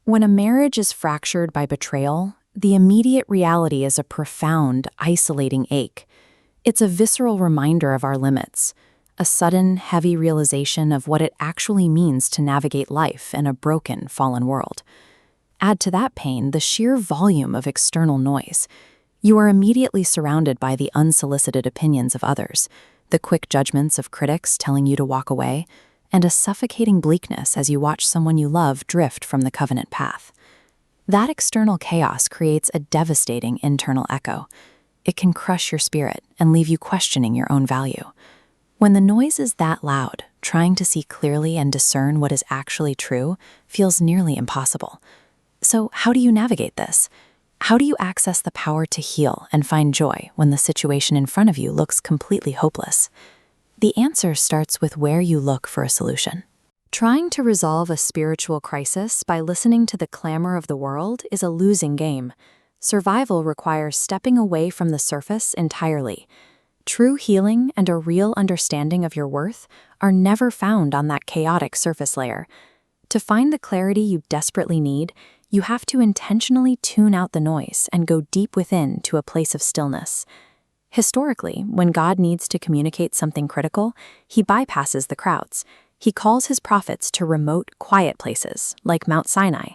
When a marriage is fractured by betrayal, the immediate reality is a profound, isolating ache. It's a visceral reminder of our limits, a sudden, heavy realization of what it actually means to navigate life in a broken, fallen world. Add to that pain the sheer volume of external noise. You are immediately surrounded by the unsolicited opinions of others, the quick judgments of critics telling you to walk away, and a suffocating bleakness as you watch someone you love drift from the covenant path. That external chaos creates a devastating internal echo. It can crush your spirit and leave you questioning your own value. When the noise is that loud, trying to see clearly and discern what is actually true feels nearly impossible. So how do you navigate this? How do you access the power to heal and find joy when the situation in front of you looks completely hopeless? The answer starts with where you look for a solution. Trying to resolve a spiritual crisis by listening to the clamor of the world is a losing game. Survival requires stepping away from the surface entirely. True healing and a real understanding of your worth are never found on that chaotic surface layer. To find the clarity you desperately need, you have to intentionally tune out the noise and go deep within to a place of stillness. Historically, when God needs to communicate something critical, he bypasses the crowds. He calls his prophets to remote, quiet places, like Mount Sinai.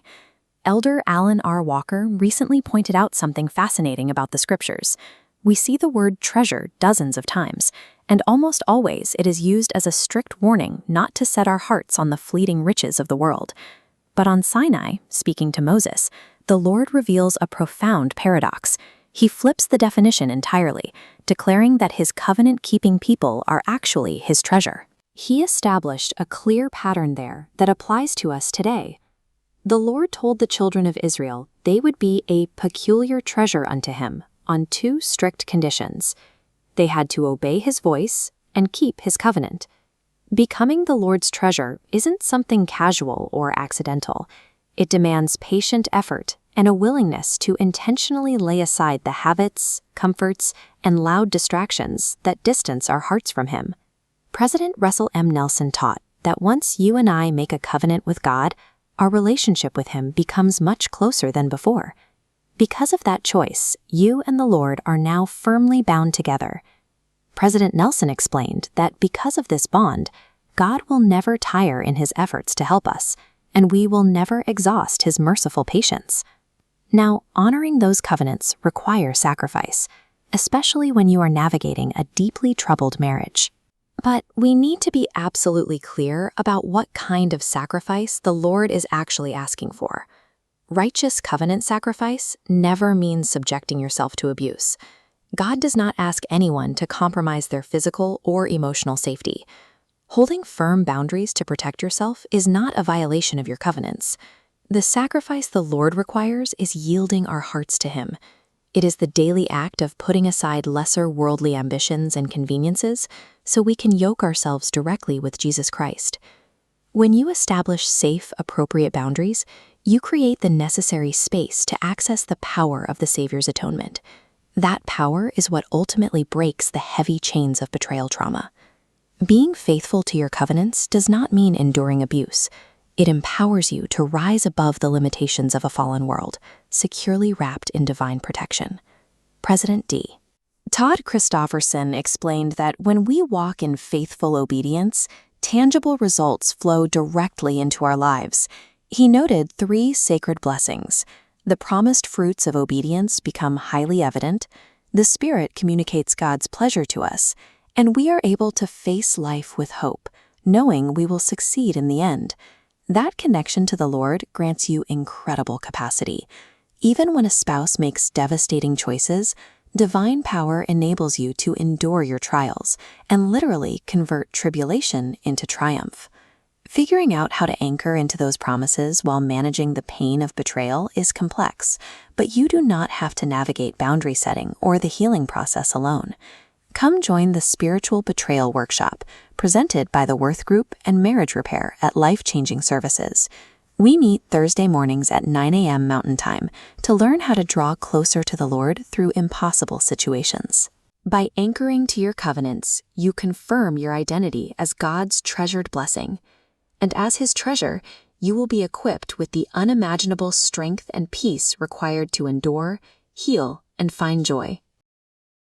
Elder Alan R. Walker recently pointed out something fascinating about the scriptures. We see the word treasure dozens of times, and almost always it is used as a strict warning not to set our hearts on the fleeting riches of the world. But on Sinai, speaking to Moses, the Lord reveals a profound paradox. He flips the definition entirely, declaring that his covenant-keeping people are actually his treasure. He established a clear pattern there that applies to us today. The Lord told the children of Israel they would be a peculiar treasure unto him on two strict conditions. They had to obey his voice and keep his covenant. Becoming the Lord's treasure isn't something casual or accidental. It demands patient effort and a willingness to intentionally lay aside the habits, comforts, and loud distractions that distance our hearts from him. President Russell M. Nelson taught that once you and I make a covenant with God, our relationship with him becomes much closer than before. Because of that choice, you and the Lord are now firmly bound together. President Nelson explained that because of this bond, God will never tire in his efforts to help us, and we will never exhaust his merciful patience. Now, honoring those covenants requires sacrifice, especially when you are navigating a deeply troubled marriage. But we need to be absolutely clear about what kind of sacrifice the Lord is actually asking for. Righteous covenant sacrifice never means subjecting yourself to abuse. God does not ask anyone to compromise their physical or emotional safety. Holding firm boundaries to protect yourself is not a violation of your covenants. The sacrifice the Lord requires is yielding our hearts to him. It is the daily act of putting aside lesser worldly ambitions and conveniences so we can yoke ourselves directly with Jesus Christ. When you establish safe, appropriate boundaries, you create the necessary space to access the power of the Savior's atonement. That power is what ultimately breaks the heavy chains of betrayal trauma. Being faithful to your covenants does not mean enduring abuse. It empowers you to rise above the limitations of a fallen world, securely wrapped in divine protection. President D. Todd Christofferson explained that when we walk in faithful obedience, tangible results flow directly into our lives. He noted 3 sacred blessings. The promised fruits of obedience become highly evident, the Spirit communicates God's pleasure to us, and we are able to face life with hope, knowing we will succeed in the end. That connection to the Lord grants you incredible capacity. Even when a spouse makes devastating choices, divine power enables you to endure your trials and literally convert tribulation into triumph. Figuring out how to anchor into those promises while managing the pain of betrayal is complex, but you do not have to navigate boundary setting or the healing process alone. Come join the Spiritual Betrayal Workshop, presented by the Worth Group and Marriage Repair at Life Changing Services. We meet Thursday mornings at 9 a.m. Mountain Time to learn how to draw closer to the Lord through impossible situations. By anchoring to your covenants, you confirm your identity as God's treasured blessing. And as his treasure, you will be equipped with the unimaginable strength and peace required to endure, heal, and find joy.